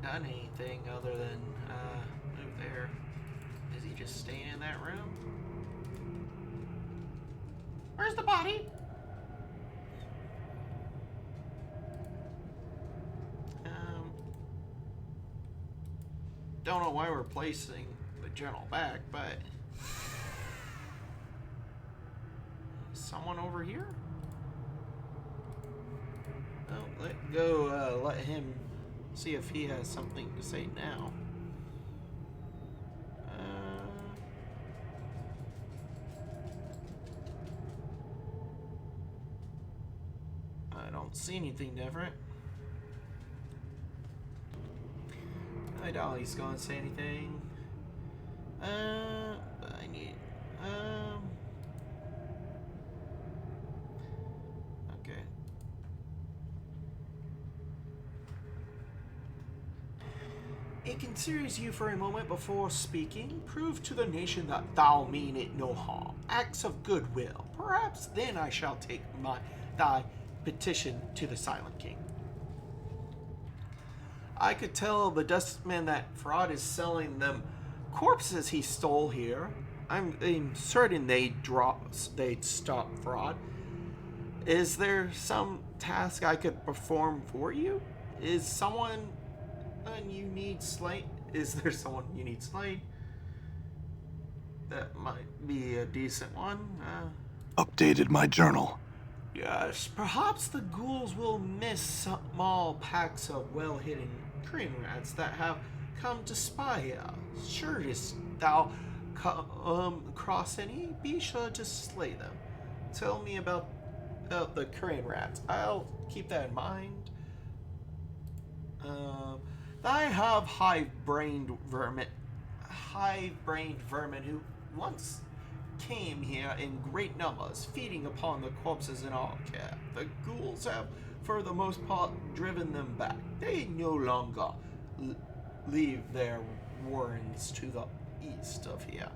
done anything other than move there. Is he just staying in that room? Where's the body? Don't know why we're placing the journal back, but someone over here? Let him see if he has something to say now. I don't see anything different. I doubt he's gonna say anything. I need. Okay. considers you for a moment before speaking. Prove to the nation that thou mean it no harm. Acts of goodwill. Perhaps then I shall take thy petition to the Silent King. I could tell the dustman that Fraud is selling them corpses he stole here. I'm certain they'd stop Fraud. Is there some task I could perform for you? Is there someone you need slain? That might be a decent one. Updated my journal. Yes, perhaps the ghouls will miss small packs of well-hidden green rats that have come to spy here. Surest thou come across any, be sure to slay them. Tell me about the crane rats. I'll keep that in mind. I have hive-brained vermin who once came here in great numbers, feeding upon the corpses in our care. The ghouls have, for the most part, driven them back. They no longer leave their warrens to the east of here.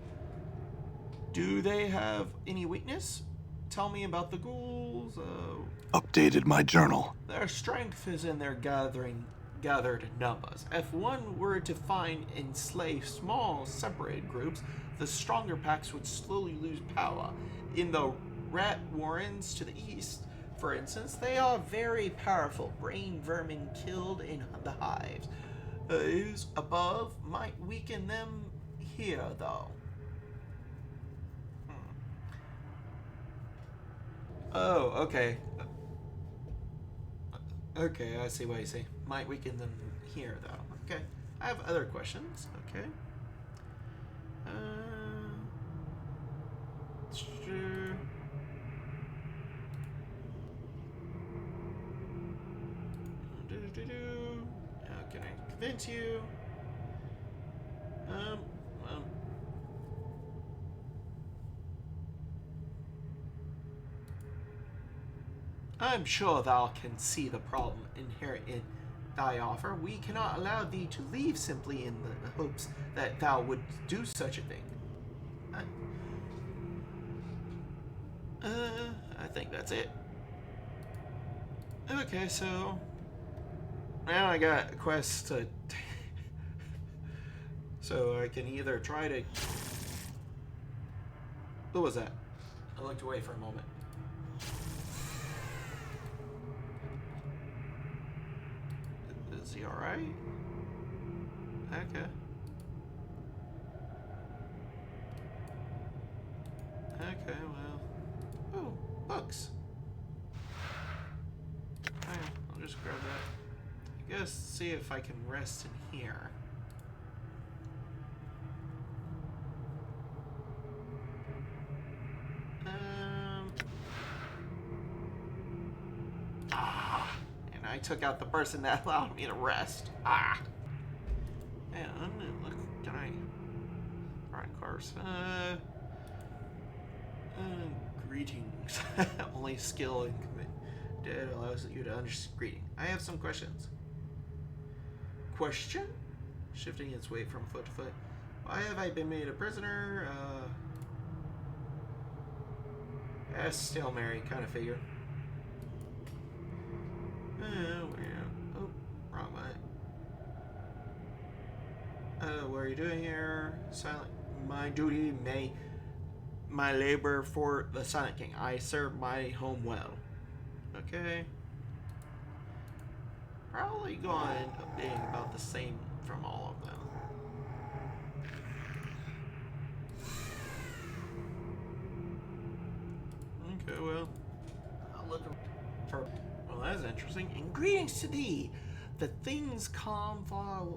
Do they have any weakness? Tell me about the ghouls. Updated my journal. Their strength is in their gathered numbers. If one were to find and slay small, separated groups, the stronger packs would slowly lose power. In the rat warrens to the east, for instance, they are very powerful brain vermin killed in the hives. Those above might weaken them here, though. Oh, okay. Okay, I see what you say. Might weaken them here, though. Okay. I have other questions. Okay. Sure. How can I convince you? I'm sure thou can see the problem inherent in thy offer. We cannot allow thee to leave simply in the hopes that thou would do such a thing. I think that's it. Okay, so now I got a quest to so I can either try to... What was that? I looked away for a moment. Is he alright? Okay. Okay, well... Oh, books. Alright, I'll just grab that. I guess see if I can rest in here. And I took out the person that allowed me to rest. Man, look, can I... Right, of course. Greetings. Only skill in commit dead allows you to understand greeting. I have some questions. Question? Shifting its weight from foot to foot. Why have I been made a prisoner? Still Mary, kind of figure. Oh, wrong one. What are you doing here? Silent. My duty my labor for the Silent King. I serve my home well. Okay. Probably going to end up being about the same from all of them. Okay, well, I'll look for... Well, that's interesting. And greetings to thee. The thing's calm, far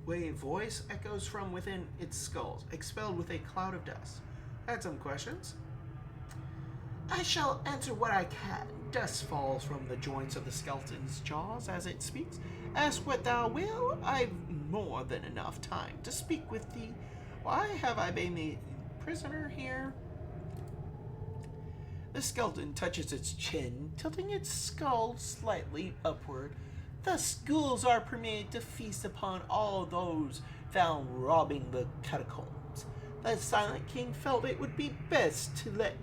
away voice echoes from within its skulls, expelled with a cloud of dust. I had some questions. I shall answer what I can. Dust falls from the joints of the skeleton's jaws as it speaks. Ask what thou will. I've more than enough time to speak with thee. Why have I been made prisoner here? The skeleton touches its chin, tilting its skull slightly upward. Thus, ghouls are permitted to feast upon all those found robbing the catacombs. The Silent King felt it would be best to let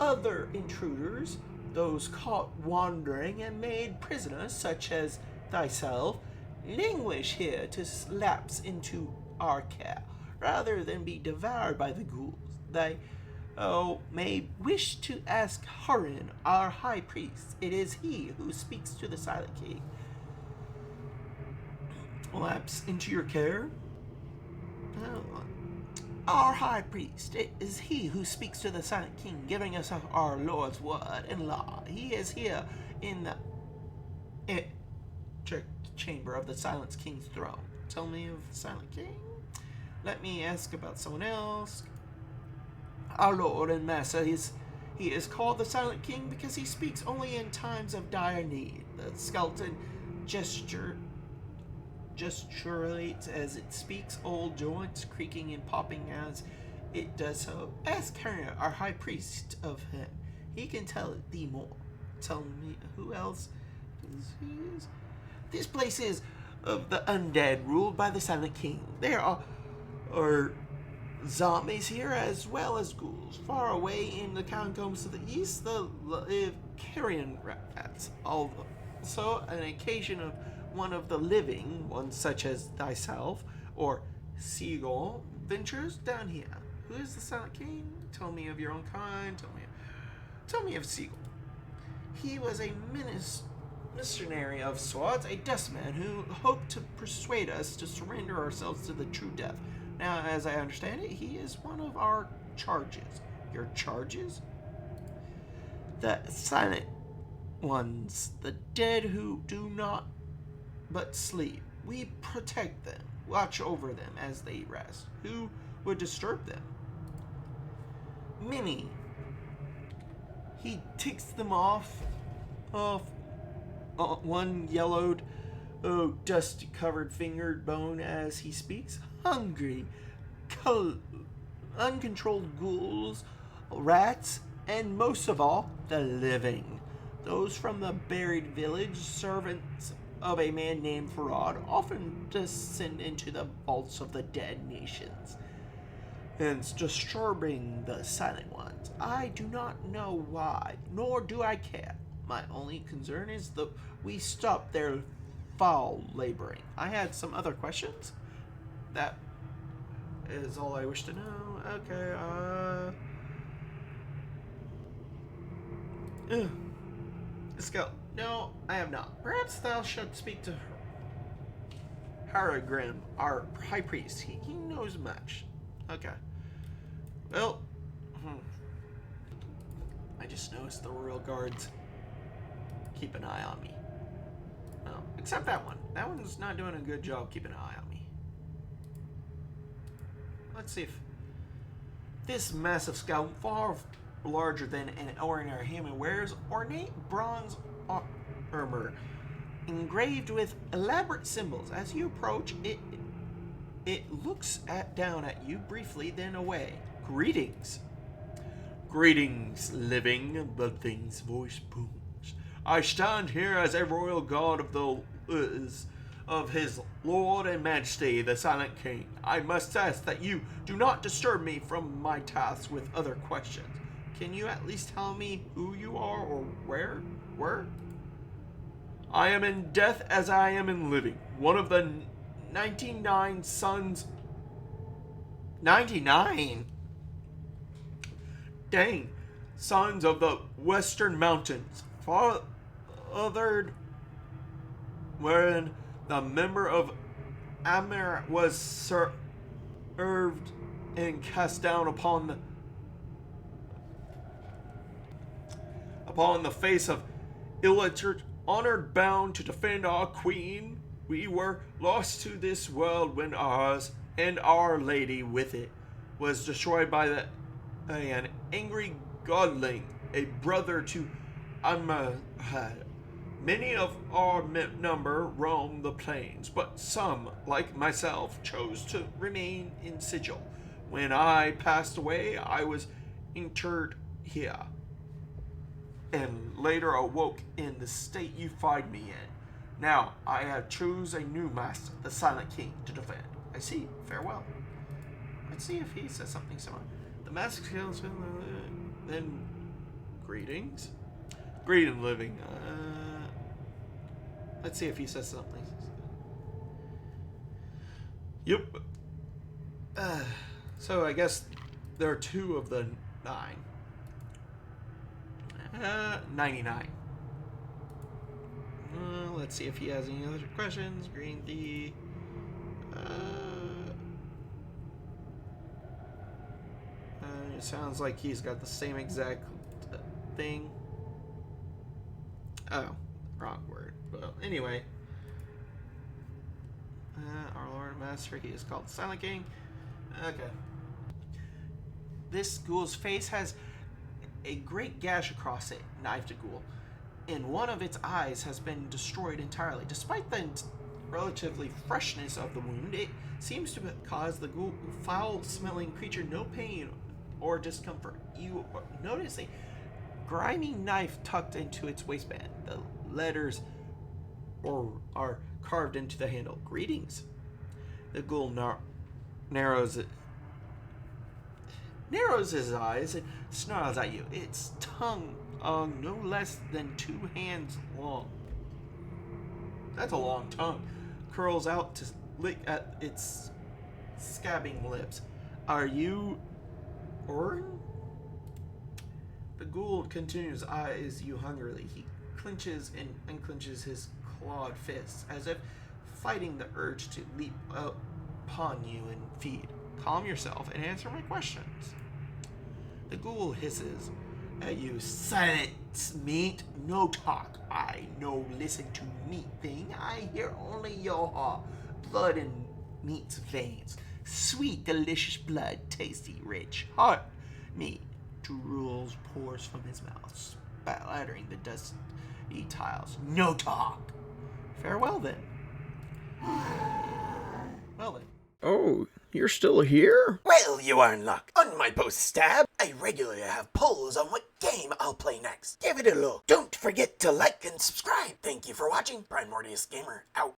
other intruders, those caught wandering and made prisoners, such as thyself, languish here to lapse into our care, rather than be devoured by the ghouls. They may wish to ask Hargrimm, our high priest. It is he who speaks to the Silent King. Lapse into your care? Our high priest, it is he who speaks to the Silent King, giving us our Lord's word and law. He is here in the chamber of the Silent King's throne. Tell me of the Silent King. Let me ask about someone else. Our Lord and Master, he is called the Silent King because he speaks only in times of dire need. The skeleton gesticulates as it speaks, old joints creaking and popping as it does so. Ask Hargrimm, our high priest, of him. He can tell thee more. Tell me who else is. This place is of the undead, ruled by the Silent King. There are zombies here as well as ghouls. Far away in the catacombs to the east, the live carrion rats. Also, an occasion of one of the living ones, such as thyself or Soego, ventures down here. Who is the Silent King? Tell me of your own kind. Tell me of Soego. He was a missionary of sorts, a dustman who hoped to persuade us to surrender ourselves to the true death. Now, as I understand it, he is one of our charges. Your charges? The silent ones, the dead who do not but sleep. We protect them, watch over them as they rest. Who would disturb them? Many. He ticks them off, one yellowed, dust-covered fingered bone as he speaks. Hungry, uncontrolled ghouls, rats, and most of all, the living. Those from the buried village, servants of a man named Farad, often descend into the vaults of the dead nations, and disturbing the silent ones. I do not know why, nor do I care. My only concern is that we stop their foul laboring. I had some other questions. That is all I wish to know. Okay, let's go. No, I have not. Perhaps thou should speak to Hargrimm, our high priest. He knows much. Okay. Well, I just noticed the royal guards keep an eye on me. Well, except that one. That one's not doing a good job keeping an eye on me. Let's see if this massive skeleton, far larger than an ordinary human, wears ornate bronze armor engraved with elaborate symbols. As you approach, it looks down at you briefly, then away. Greetings. Greetings, living, the thing's voice booms. I stand here as a royal guard of his Lord and Majesty, the Silent King. I must ask that you do not disturb me from my task with other questions. Can you at least tell me who you are or where? I am in death as I am in living. One of the 99 sons... 99? Dang. Sons of the Western Mountains. Fathered wherein the member of Amir was served and cast down upon the face of illiterate, honored bound to defend our queen. We were lost to this world when ours, and our lady with it, was destroyed by an angry godling, a brother to Amahad. Many of our number roamed the plains, but some, like myself, chose to remain in sigil. When I passed away, I was interred here, and later awoke in the state you find me in. Now, I have choose a new master, the Silent King, to defend. I see. Farewell. Let's see if he says something similar. The master kills then greetings? Greeting living. Let's see if he says something. Yep. So I guess there are 2 of the 9. 99. Let's see if he has any other questions. Green D. It sounds like he's got the same exact thing. Oh, wrong word. Well, anyway. Our Lord and Master, he is called the Silent King. Okay. This ghoul's face has a great gash across it, knife to ghoul, and one of its eyes has been destroyed entirely. Despite the relatively freshness of the wound, it seems to cause the ghoul, foul-smelling creature no pain or discomfort. You notice a grimy knife tucked into its waistband. The letters are carved into the handle. Greetings. The ghoul narrows his eyes and snarls at you. Its tongue, no less than 2 hands long. That's a long tongue. Curls out to lick at its scabbing lips. Are you Orin? The ghoul continues to eyes you hungrily. He clenches and unclenches his clawed fists, as if fighting the urge to leap upon you and feed. Calm yourself and answer my questions. The ghoul hisses at you. Silence, meat, no talk. I no listen to meat thing. I hear only your blood and meat's veins. Sweet, delicious blood, tasty, rich, hot meat. Drools pours from his mouth, splattering the dusty tiles. No talk. Farewell then. Well then. Oh, you're still here? Well, you are in luck. On my post stab, I regularly have polls on what game I'll play next. Give it a look. Don't forget to like and subscribe. Thank you for watching. Brian Mortius Gamer, out.